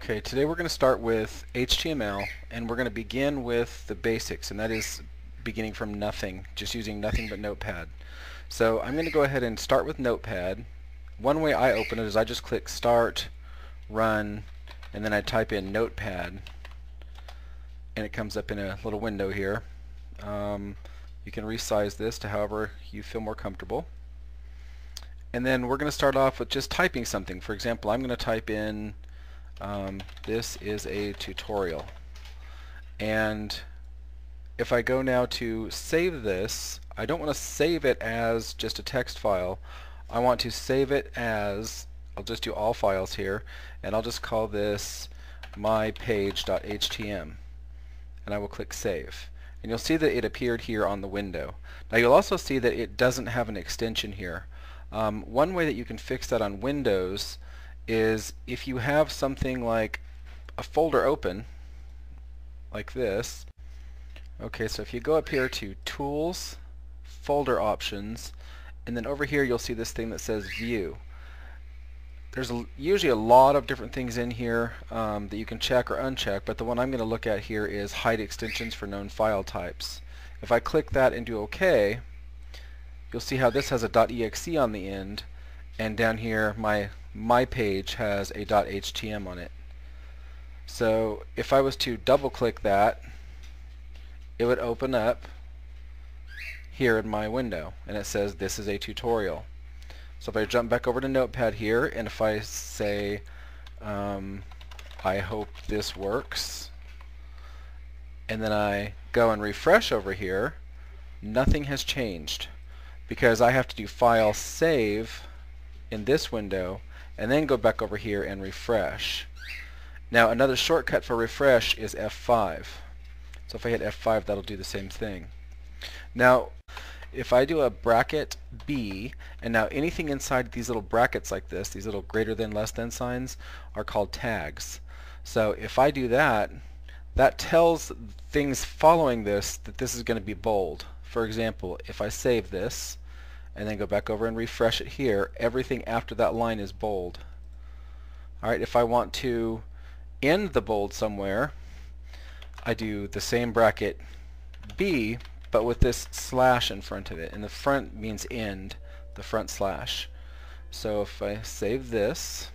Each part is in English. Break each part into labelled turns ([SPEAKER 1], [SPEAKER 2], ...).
[SPEAKER 1] Okay, today we're going to start with HTML, and we're going to begin with the basics, and that is beginning from nothing, just using nothing but Notepad. So I'm going to go ahead and start with Notepad. One way I open it is I just click Start, Run, and then I type in Notepad, and it comes up in a little window here. You can resize this to however you feel more comfortable. And then we're going to start off with just typing something. For example, I'm going to type in this is a tutorial, and if I go now to save this, I don't want to save it as just a text file. I want to save it as, I'll just do all files here, and I'll just call this mypage.htm, and I will click save, and you'll see that it appeared here on the window. Now you'll also see that it doesn't have an extension here. One way that you can fix that on Windows is if you have something like a folder open like this. Okay, so if you go up here to Tools, Folder Options, and then over here you'll see this thing that says View. There's usually a lot of different things in here that you can check or uncheck, but the one I'm going to look at here is Hide Extensions for Known File Types. If I click that and do OK, you'll see how this has a .exe on the end, and down here my page has a .htm on it. So if I was to double click that, it would open up here in my window, and it says this is a tutorial. So if I jump back over to Notepad here, and if I say I hope this works, and then I go and refresh over here, nothing has changed, because I have to do File Save in this window and then go back over here and refresh. Now another shortcut for refresh is F5. So if I hit F5, that'll do the same thing. Now if I do a bracket B, and now anything inside these little brackets like this, these little greater than, less than signs, are called tags. So if I do that, that tells things following this that this is going to be bold. For example, if I save this and then go back over and refresh it here, everything after that line is bold. Alright, if I want to end the bold somewhere, I do the same bracket B, but with this slash in front of it, and the front means end, the front slash. So if I save this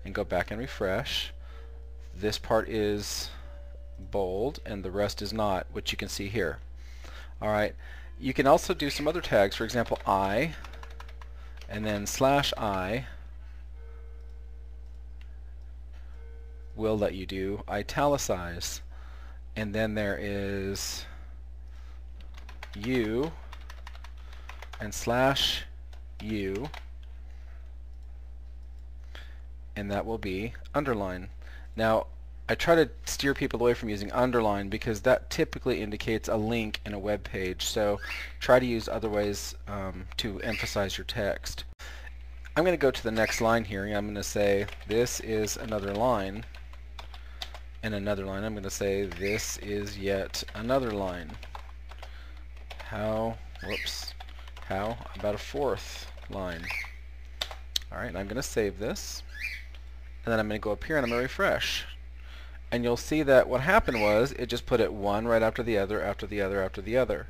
[SPEAKER 1] and go back and refresh, this part is bold and the rest is not, which you can see here. Alright, you can also do some other tags. For example, I, and then /I will let you do italicize, and then there is U and /U, and that will be underline. Now I try to steer people away from using underline because that typically indicates a link in a web page, so try to use other ways to emphasize your text. I'm going to go to the next line here, and I'm going to say this is another line, and another line. I'm going to say this is yet another line. How about a fourth line? Alright, and I'm going to save this, and then I'm going to go up here and I'm going to refresh. And you'll see that what happened was it just put it one right after the other, after the other, after the other.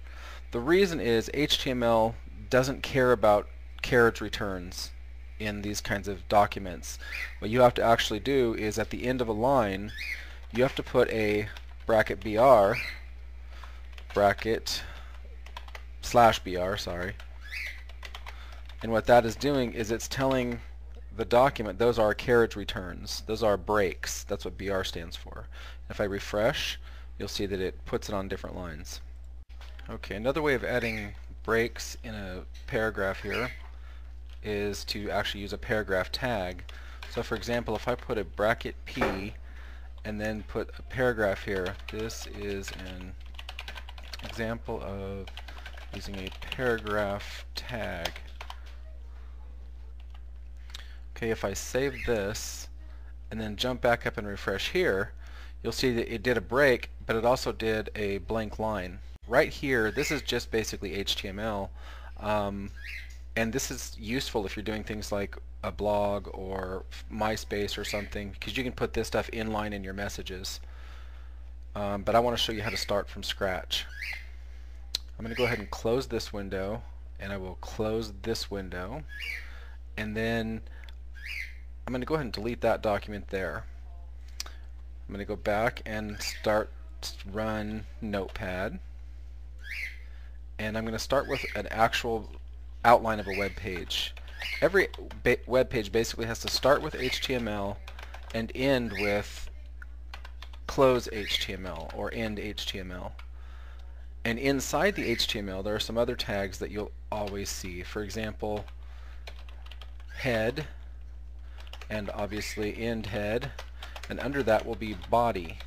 [SPEAKER 1] The reason is HTML doesn't care about carriage returns in these kinds of documents. What you have to actually do is at the end of a line, you have to put a bracket BR, bracket /BR, sorry. And what that is doing is it's telling the document those are carriage returns, those are breaks. That's what BR stands for. If I refresh, you'll see that it puts it on different lines. Okay, another way of adding breaks in a paragraph here is to actually use a paragraph tag. So for example, if I put a bracket P and then put a paragraph here, this is an example of using a paragraph tag. Okay, if I save this and then jump back up and refresh here, you'll see that it did a break, but it also did a blank line. Right here, this is just basically HTML. And this is useful if you're doing things like a blog or MySpace or something, because you can put this stuff inline in your messages. But I want to show you how to start from scratch. I'm going to go ahead and close this window, and I will close this window, and then I'm going to go ahead and delete that document there. I'm going to go back and run Notepad, and I'm going to start with an actual outline of a web page. Every web page basically has to start with HTML and end with close HTML or end HTML. And inside the HTML there are some other tags that you'll always see. For example, head, and obviously end head, and under that will be body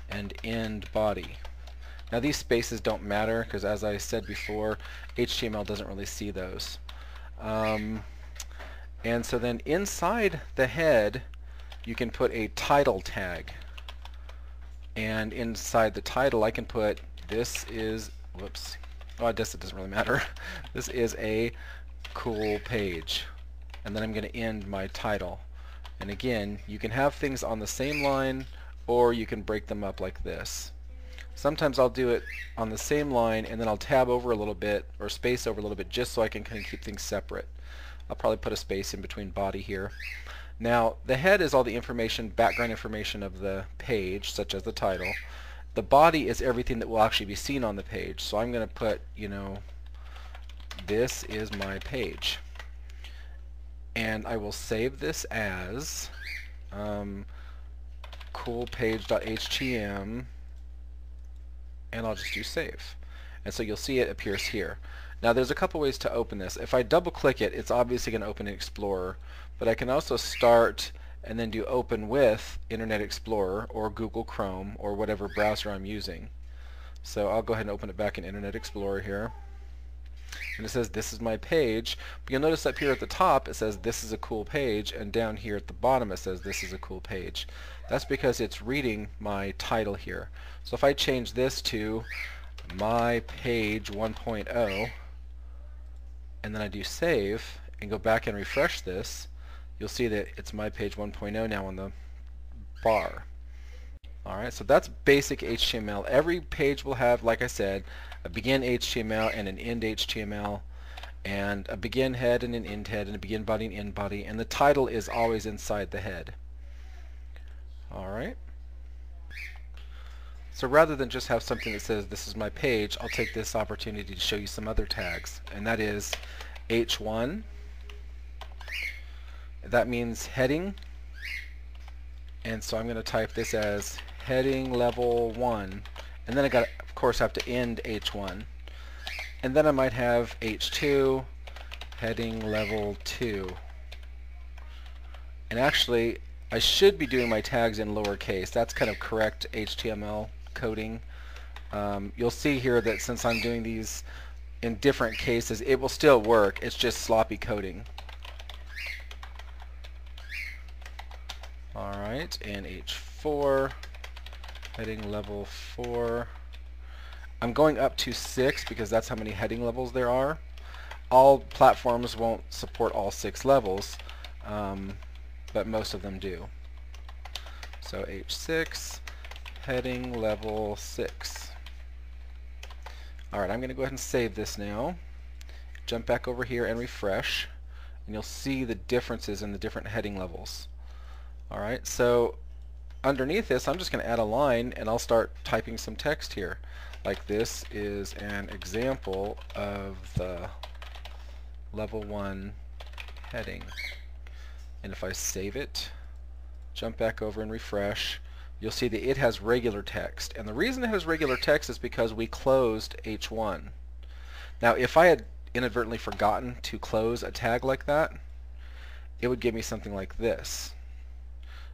[SPEAKER 1] and end body. Now these spaces don't matter because, as I said before, HTML doesn't really see those. And so then inside the head you can put a title tag, and inside the title I can put this is, whoops, oh I guess it doesn't really matter, this is a cool page, and then I'm going to end my title. And again, you can have things on the same line or you can break them up like this. Sometimes I'll do it on the same line and then I'll tab over a little bit or space over a little bit just so I can kind of keep things separate. I'll probably put a space in between body here. Now the head is all the information, background information of the page, such as the title. The body is everything that will actually be seen on the page. So I'm going to put, you know, this is my page. And I will save this as coolpage.htm, and I'll just do save. And so you'll see it appears here. Now there's a couple ways to open this. If I double click it, it's obviously going to open in Explorer, but I can also start and then do open with Internet Explorer or Google Chrome or whatever browser I'm using. So I'll go ahead and open it back in Internet Explorer here. And it says this is my page, but you'll notice up here at the top it says this is a cool page, and down here at the bottom it says this is a cool page. That's because it's reading my title here. So if I change this to my page 1.0 and then I do save and go back and refresh this, you'll see that it's my page 1.0 now on the bar. Alright, so that's basic HTML. Every page will have, like I said, a begin HTML and an end HTML, and a begin head and an end head, and a begin body and end body, and the title is always inside the head. Alright. So rather than just have something that says this is my page, I'll take this opportunity to show you some other tags, and that is H1. That means heading, and so I'm going to type this as heading level 1, and then I got, of course, have to end H1, and then I might have H2 heading level 2. And actually I should be doing my tags in lowercase. That's kind of correct HTML coding. You'll see here that since I'm doing these in different cases, it will still work. It's just sloppy coding. Alright, and H4 heading level 4. I'm going up to 6 because that's how many heading levels there are. All platforms won't support all 6 levels, but most of them do. So H6 heading level 6. Alright, I'm going to go ahead and save this now. Jump back over here and refresh, and you'll see the differences in the different heading levels. Alright, so underneath this I'm just going to add a line and I'll start typing some text here. Like this is an example of the level 1 heading. And if I save it, jump back over and refresh, you'll see that it has regular text. And the reason it has regular text is because we closed H1. Now if I had inadvertently forgotten to close a tag like that, it would give me something like this.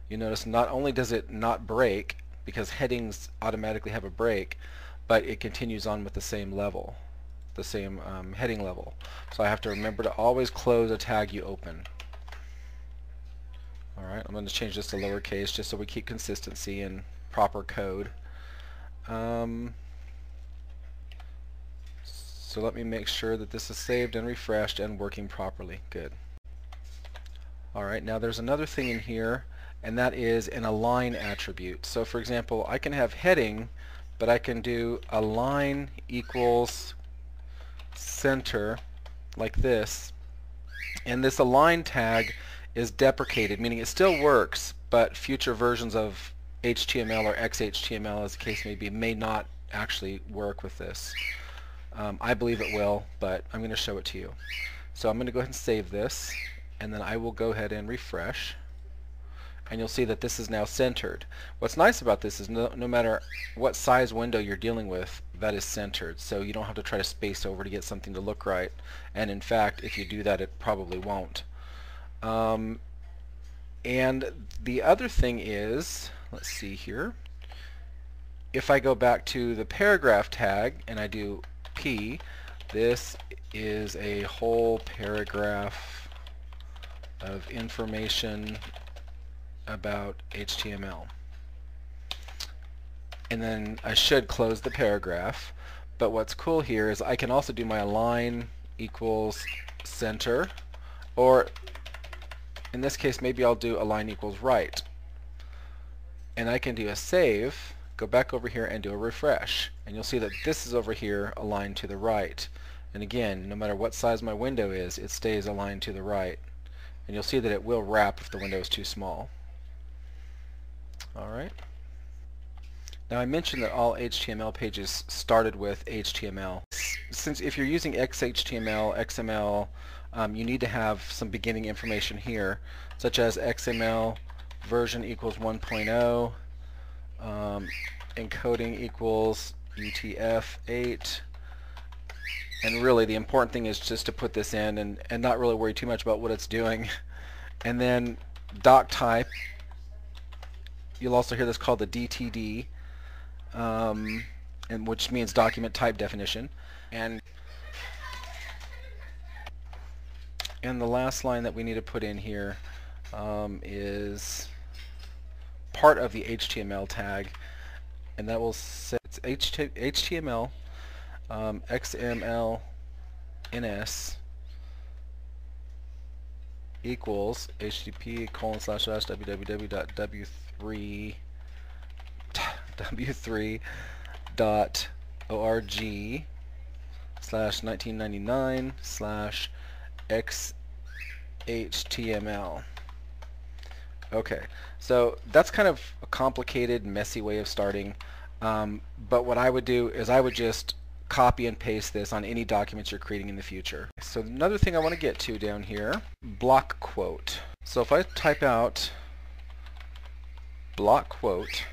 [SPEAKER 1] You notice not only does it not break, because headings automatically have a break, but it continues on with the same level, the same heading level. So I have to remember to always close a tag you open. Alright, I'm going to change this to lowercase just so we keep consistency and proper code. So let me make sure that this is saved and refreshed and working properly. Good. Alright, now there's another thing in here, and that is an align attribute. So for example, I can have heading, but I can do align equals center like this, and this align tag is deprecated, meaning it still works, but future versions of HTML or XHTML, as the case may be, may not actually work with this. I believe it will, but I'm going to show it to you. So I'm going to go ahead and save this, and then I will go ahead and refresh, and you'll see that this is now centered. What's nice about this is no matter what size window you're dealing with, that is centered, so you don't have to try to space over to get something to look right, and in fact if you do that it probably won't. And the other thing is, let's see here, if I go back to the paragraph tag and I do P, this is a whole paragraph of information about HTML. And then I should close the paragraph, but what's cool here is I can also do my align equals center, or in this case maybe I'll do align equals right, and I can do a save, go back over here and do a refresh, and you'll see that this is over here aligned to the right. And again, no matter what size my window is, it stays aligned to the right, and you'll see that it will wrap if the window is too small. Alright. Now I mentioned that all HTML pages started with HTML. Since if you're using XHTML, XML, you need to have some beginning information here, such as XML version equals 1.0, encoding equals UTF-8, and really the important thing is just to put this in and not really worry too much about what it's doing. And then doc type, you'll also hear this called the DTD, and which means document type definition. And the last line that we need to put in here is part of the HTML tag, and that will say it's HTML XML NS equals http://www.w3.org/1999/XHTML. Okay, so that's kind of a complicated, messy way of starting, but what I would do is I would just copy and paste this on any documents you're creating in the future. So another thing I want to get to down here, block quote. So if I type out block quote,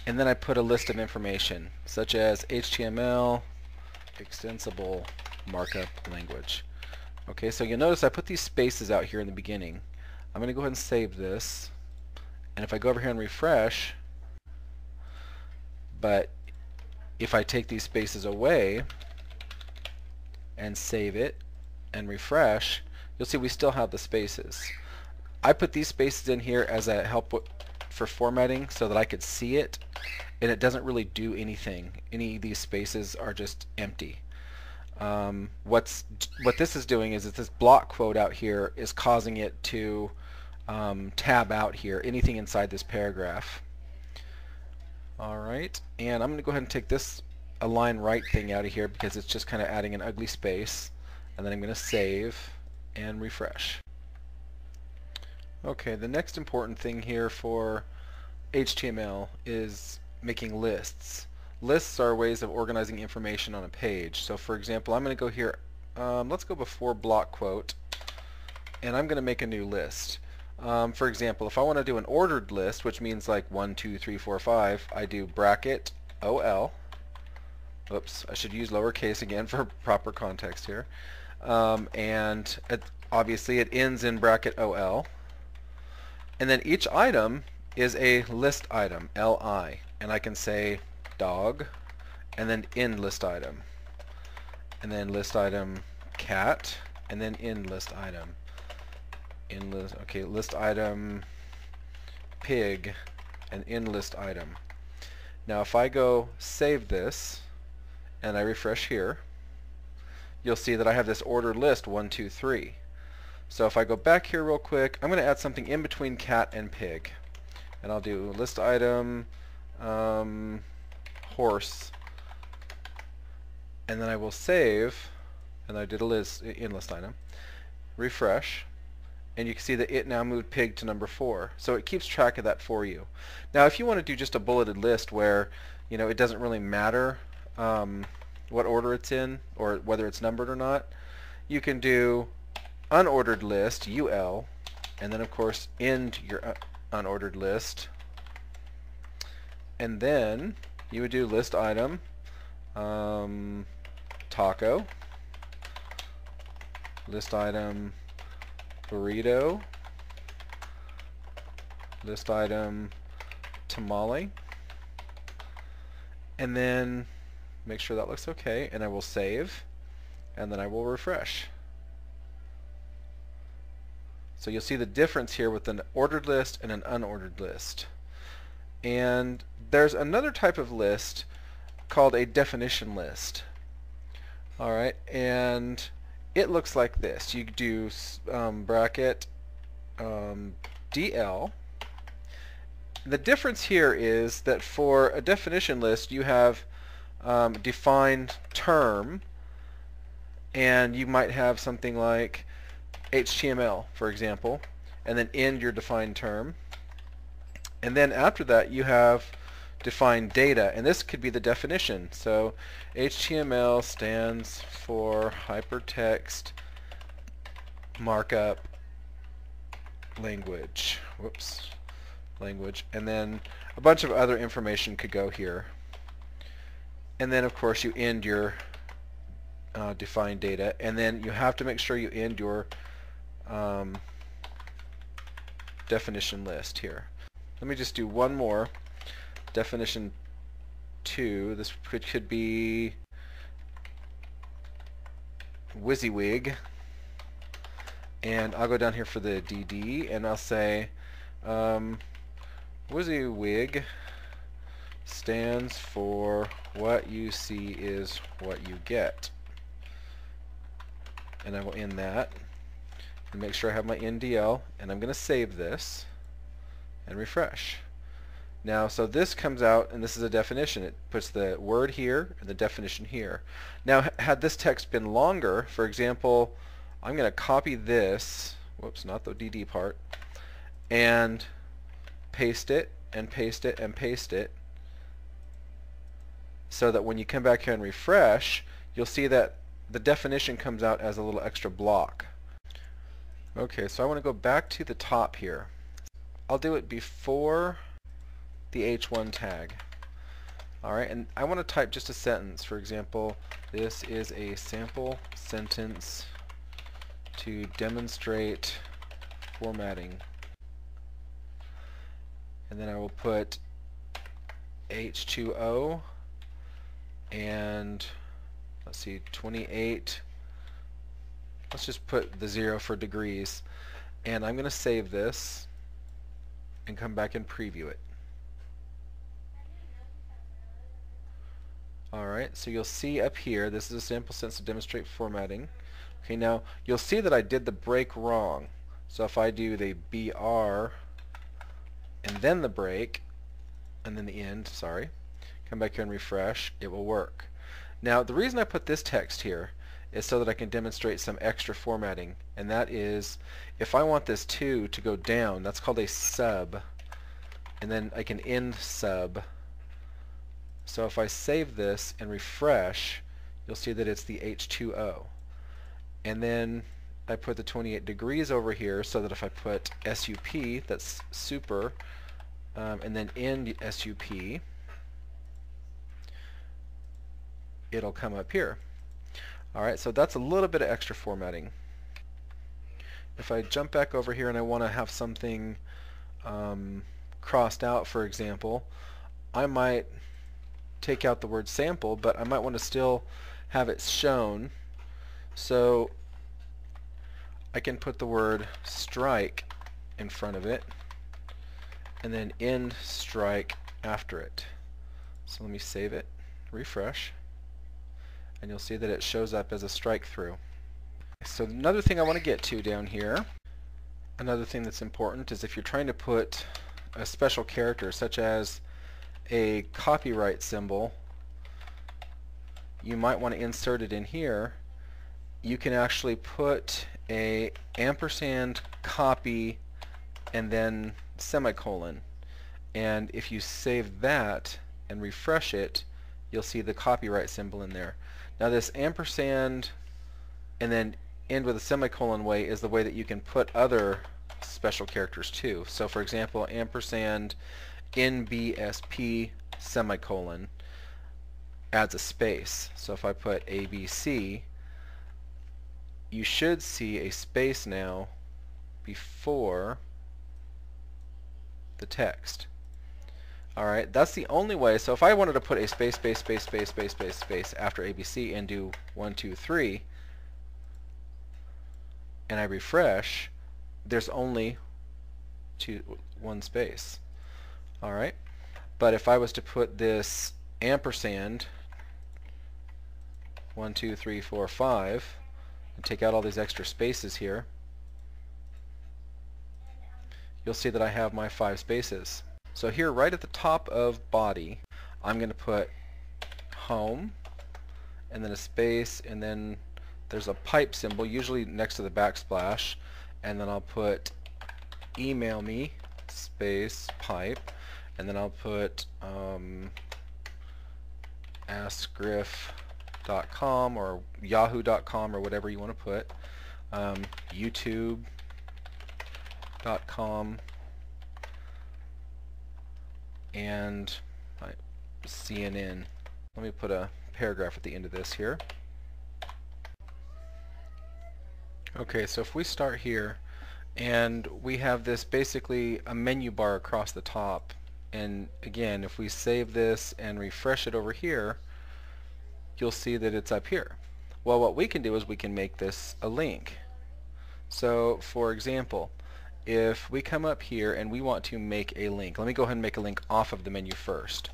[SPEAKER 1] and then I put a list of information, such as HTML, extensible markup language. Okay, so you'll notice I put these spaces out here in the beginning. I'm going to go ahead and save this, and if I go over here and refresh, but if I take these spaces away and save it and refresh, you'll see we still have the spaces. I put these spaces in here as a help for formatting so that I could see it, and it doesn't really do anything. Any of these spaces are just empty. What this is doing is that this block quote out here is causing it to tab out here anything inside this paragraph. Alright, and I'm going to go ahead and take this align right thing out of here because it's just kind of adding an ugly space, and then I'm going to save and refresh. Okay, the next important thing here for HTML is making lists. Lists are ways of organizing information on a page. So for example, I'm going to go here, let's go before block quote, and I'm going to make a new list. For example, if I want to do an ordered list, which means like 1, 2, 3, 4, 5, I do bracket OL. Oops, I should use lowercase again for proper context here. Obviously it ends in bracket OL. And then each item is a list item, LI. And I can say dog, and then end list item. And then list item cat, and then end list item. Okay, list item pig, and end list item. Now if I go save this and I refresh here, you'll see that I have this ordered list 1, 2, 3. So if I go back here real quick, I'm going to add something in between cat and pig. And I'll do list item horse. And then I will save, and I did a list item, refresh, and you can see that it now moved pig to number 4. So it keeps track of that for you. Now if you want to do just a bulleted list where it doesn't really matter what order it's in or whether it's numbered or not, you can do unordered list, UL, and then of course end your unordered list, and then you would do list item taco, list item burrito, list item tamale, and then make sure that looks okay, and I will save, and then I will refresh. So you'll see the difference here with an ordered list and an unordered list. And there's another type of list called a definition list. Alright, and it looks like this. You do bracket DL. The difference here is that for a definition list you have defined term, and you might have something like HTML, for example, and then end your defined term. And then after that you have defined data, and this could be the definition. So HTML stands for hypertext markup language. Language. And then a bunch of other information could go here. And then of course you end your defined data, and then you have to make sure you end your definition list here. Let me just do one more. Definition 2. This could be WYSIWYG, and I'll go down here for the DD, and I'll say WYSIWYG stands for what you see is what you get. And I will end that and make sure I have my NDL, and I'm going to save this and refresh. Now, so this comes out, and this is a definition. It puts the word here and the definition here. Now, had this text been longer, for example, I'm going to copy this, whoops, not the DD part, and paste it, and paste it, and paste it, so that when you come back here and refresh, you'll see that the definition comes out as a little extra block. Okay, so I want to go back to the top here. I'll do it before the H1 tag. Alright, and I want to type just a sentence. For example, this is a sample sentence to demonstrate formatting. And then I will put H2O and let's see, 28. Let's just put the 0 for degrees. And I'm going to save this and come back and preview it. Alright, so you'll see up here, this is a sample sentence to demonstrate formatting. Okay, now you'll see that I did the break wrong. So if I do the BR and then the break and then the end, sorry, come back here and refresh, it will work. Now the reason I put this text here is so that I can demonstrate some extra formatting, and that is if I want this 2 to go down, that's called a sub, and then I can end sub. So if I save this and refresh, you'll see that it's the H2O. And then I put the 28 degrees over here so that if I put SUP, that's super, and then end SUP, it'll come up here. Alright, so that's a little bit of extra formatting. If I jump back over here and I want to have something crossed out, for example, I might take out the word sample, but I might want to still have it shown. So I can put the word strike in front of it and then end strike after it. So let me save it, refresh. and you'll see that it shows up as a strike through. So another thing I want to get to down here, another thing that's important is if you're trying to put a special character such as a copyright symbol, you might want to insert it in here. You can actually put a ampersand copy and then semicolon, and if you save that and refresh it, you'll see the copyright symbol in there. Now this ampersand and then end with a semicolon way is the way that you can put other special characters too. So for example, ampersand NBSP semicolon adds a space. So if I put ABC, you should see a space now before the text. Alright, that's the only way. So if I wanted to put a space after ABC and do 1, 2, 3, and I refresh, there's only one space. Alright, but if I was to put this ampersand 1, 2, 3, 4, 5 and take out all these extra spaces here, you'll see that I have my 5 spaces. So here right at the top of body, I'm going to put home and then a space, and then there's a pipe symbol usually next to the backsplash, and then I'll put email me space pipe, and then I'll put askgriff.com or yahoo.com or whatever you want to put, youtube.com, and CNN. Let me put a paragraph at the end of this here. Okay, so if we start here and we have this basically a menu bar across the top, and again if we save this and refresh it over here, you'll see that it's up here. Well, what we can do is we can make this a link. So for example, if we come up here and we want to make a link, let me go ahead and make a link off of the menu first,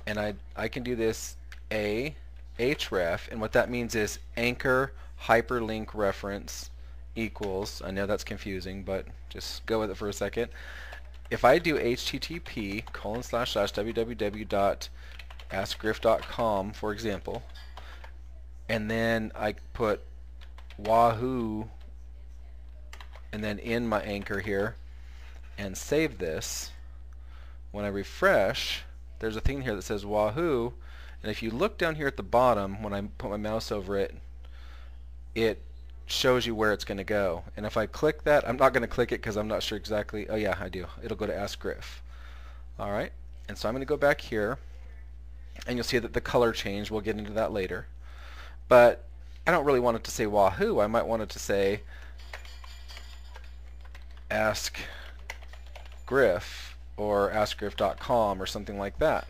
[SPEAKER 1] and I can do this href, and what that means is anchor hyperlink reference equals, I know that's confusing, but just go with it for a second. If I do http://www.askgriff.com, for example, and then I put wahoo and then in my anchor here and save this, when I refresh, there's a thing here that says wahoo, and if you look down here at the bottom, when I put my mouse over it, it shows you where it's going to go. And if I click that, I'm not going to click it because I'm not sure exactly. Oh yeah, I do. It'll go to Ask Griff. Alright, and so I'm going to go back here, and you'll see that the color changed. We'll get into that later. But I don't really want it to say wahoo. I might want it to say Ask Griff or askgriff.com or something like that.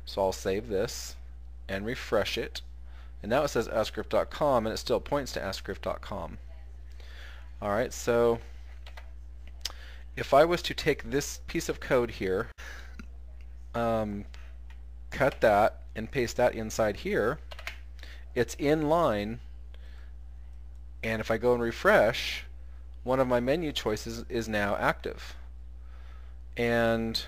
[SPEAKER 1] So I'll save this and refresh it, and now it says askgriff.com and it still points to askgriff.com. Alright, so if I was to take this piece of code here, cut that and paste that inside here, it's in line, and if I go and refresh, one of my menu choices is now active. And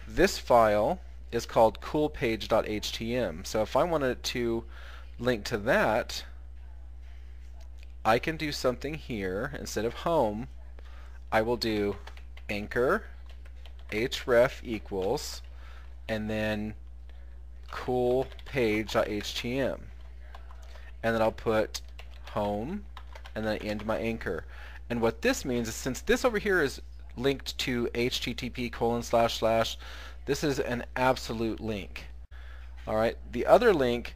[SPEAKER 1] this file is called coolpage.htm. So if I wanted to link to that, I can do something here. Instead of home, I will do anchor href equals and then coolpage.htm, and then I'll put home and then end my anchor. And what this means is, since this over here is linked to http:// this is an absolute link. Alright, the other link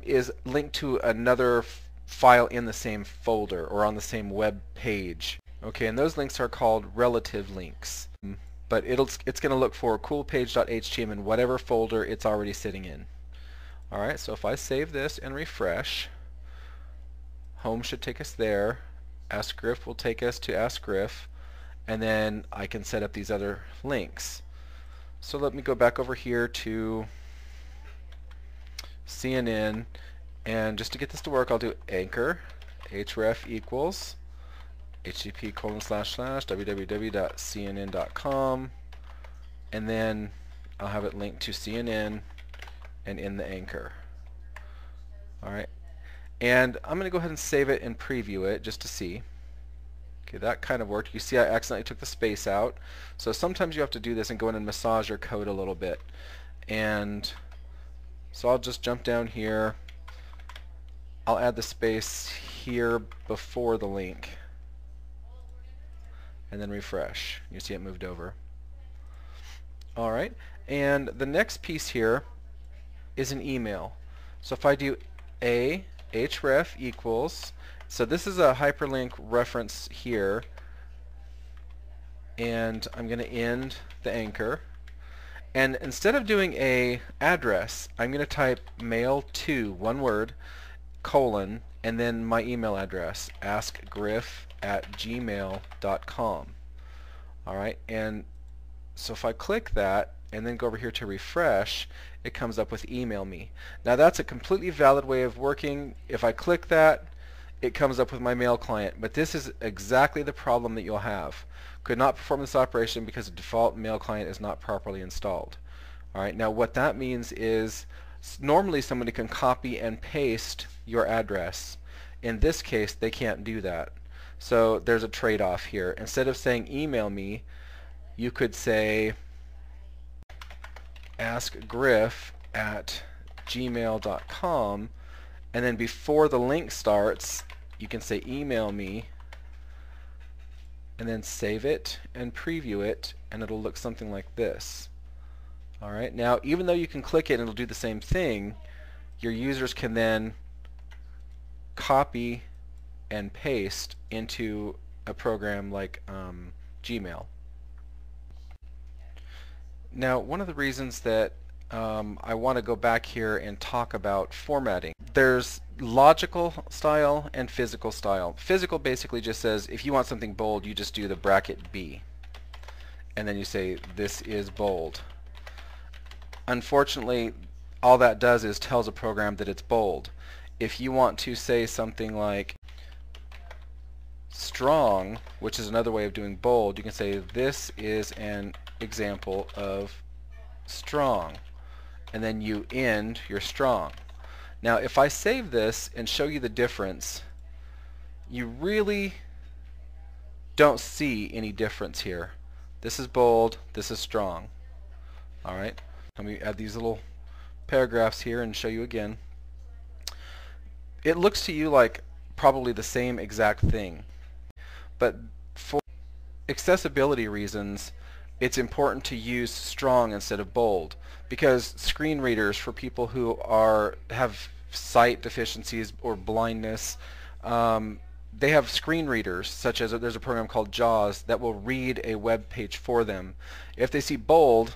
[SPEAKER 1] is linked to another file in the same folder or on the same web page. Okay, and those links are called relative links. But it's going to look for coolpage.htm in whatever folder it's already sitting in. Alright, so if I save this and refresh, home should take us there, Ask Griff will take us to Ask Griff, and then I can set up these other links. So let me go back over here to CNN, and just to get this to work, I'll do anchor href equals http://www.cnn.com, and then I'll have it linked to CNN and in the anchor. Alright, and I'm going to go ahead and save it and preview it just to see. Okay, that kind of worked. You see I accidentally took the space out. So sometimes you have to do this and go in and massage your code a little bit. And so I'll just jump down here. I'll add the space here before the link. And then refresh. You see it moved over. Alright, and the next piece here is an email. So if I do a href equals, so this is a hyperlink reference here, and I'm going to end the anchor, and instead of doing a address, I'm going to type mail to, one word, colon, and then my email address, askgriff@gmail.com. Alright, and so if I click that and then go over here to refresh, it comes up with email me. Now that's a completely valid way of working. If I click that, it comes up with my mail client, but this is exactly the problem that you'll have. Could not perform this operation because the default mail client is not properly installed. Alright, now what that means is normally somebody can copy and paste your address. In this case, they can't do that. So there's a trade-off here. Instead of saying email me, you could say askgriff@gmail.com, and then before the link starts you can say email me, and then save it and preview it, and it'll look something like this. Alright, now even though you can click it and it'll do the same thing, your users can then copy and paste into a program like Gmail. Now, one of the reasons that I want to go back here and talk about formatting. There's logical style and physical style. Physical basically just says if you want something bold, you just do the bracket B, and then you say this is bold. Unfortunately, all that does is tells a program that it's bold. If you want to say something like strong, which is another way of doing bold, you can say this is an example of strong, and then you end your strong. Now if I save this and show you the difference, you really don't see any difference here. This is bold, this is strong. Alright, let me add these little paragraphs here and show you again. It looks to you like probably the same exact thing, but for accessibility reasons it's important to use strong instead of bold, because screen readers for people who have sight deficiencies or blindness, they have screen readers, such as there's a program called JAWS that will read a web page for them. If they see bold,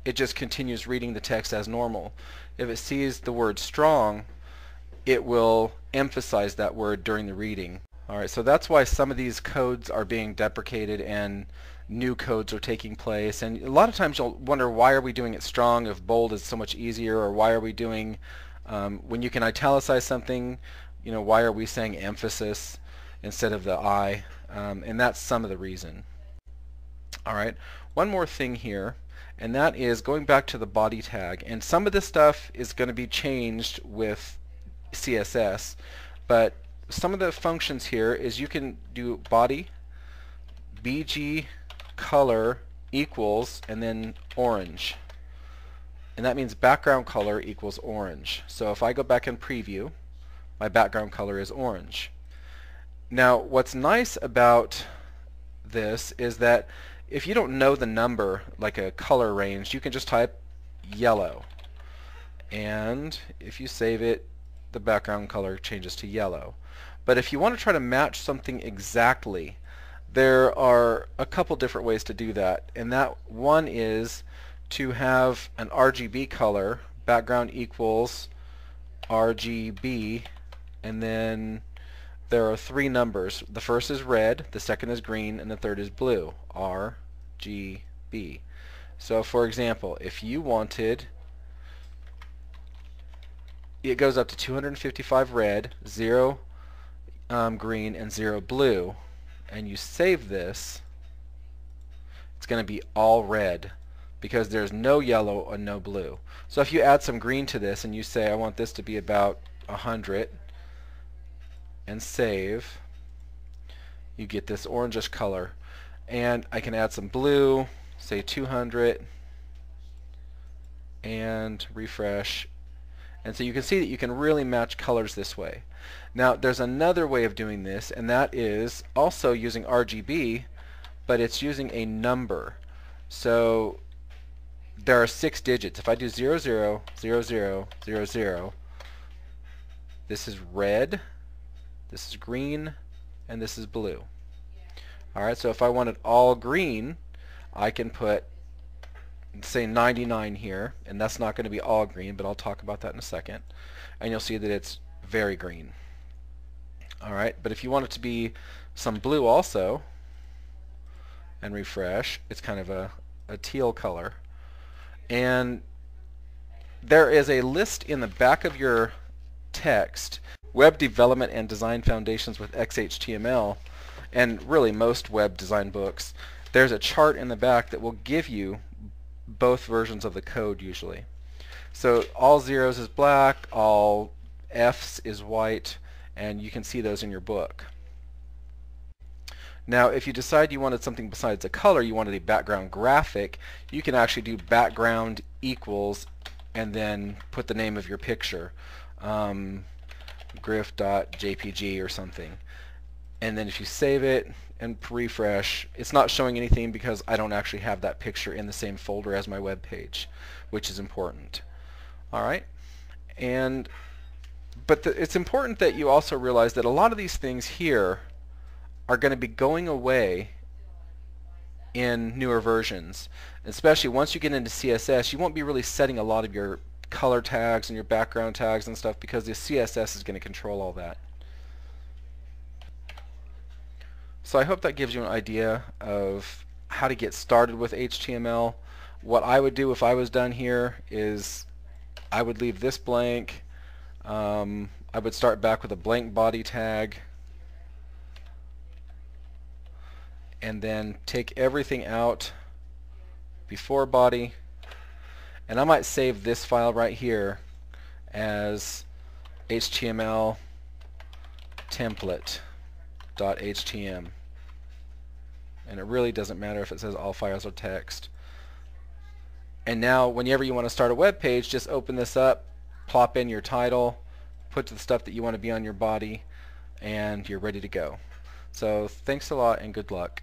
[SPEAKER 1] it just continues reading the text as normal. If it sees the word strong, it will emphasize that word during the reading. Alright, so that's why some of these codes are being deprecated and new codes are taking place. And a lot of times you'll wonder, why are we doing it strong if bold is so much easier, or why are we doing, when you can italicize something, you know, why are we saying emphasis instead of the I? And that's some of the reason. Alright, one more thing here, and that is going back to the body tag. And some of this stuff is going to be changed with CSS, but some of the functions here is you can do body BG color equals and then orange, and that means background color equals orange. So if I go back and preview, my background color is orange. Now what's nice about this is that if you don't know the number, like a color range, you can just type yellow, and if you save it, the background color changes to yellow. But if you want to try to match something exactly, there are a couple different ways to do that, and that one is to have an RGB color, background equals RGB, and then there are three numbers. The first is red, the second is green, and the third is blue, RGB. So for example, if you wanted it goes up to 255 red, 0 green, and 0 blue, and you save this, it's going to be all red because there's no yellow and no blue. So if you add some green to this and you say I want this to be about 100 and save, you get this orangish color. And I can add some blue, say 200, and refresh. And so you can see that you can really match colors this way. Now there's another way of doing this, and that is also using RGB, but it's using a number. So there are 6 digits. If I do 00, 00, 00, 0, this is red, this is green, and this is blue. Alright, so if I want it all green, I can put, say, 99 here, and that's not going to be all green, but I'll talk about that in a second. And you'll see that it's very green. Alright, but if you want it to be some blue also, and refresh, it's kind of a teal color. And there is a list in the back of your text, Web Development and Design Foundations with XHTML, and really most web design books. There's a chart in the back that will give you both versions of the code usually. So all zeros is black, all F's is white, and you can see those in your book. Now if you decide you wanted something besides a color, you wanted a background graphic, you can actually do background equals and then put the name of your picture, griff.jpg or something. And then if you save it and refresh, it's not showing anything because I don't actually have that picture in the same folder as my web page, which is important. Alright? But it's important that you also realize that a lot of these things here are going to be going away in newer versions. Especially once you get into CSS, you won't be really setting a lot of your color tags and your background tags and stuff because the CSS is going to control all that. So I hope that gives you an idea of how to get started with HTML. What I would do if I was done here is I would leave this blank. I would start back with a blank body tag and then take everything out before body, and I might save this file right here as HTML template.htm. And it really doesn't matter if it says all files are text. And now whenever you want to start a web page, just open this up, plop in your title, put the stuff that you want to be on your body, and you're ready to go. So thanks a lot and good luck.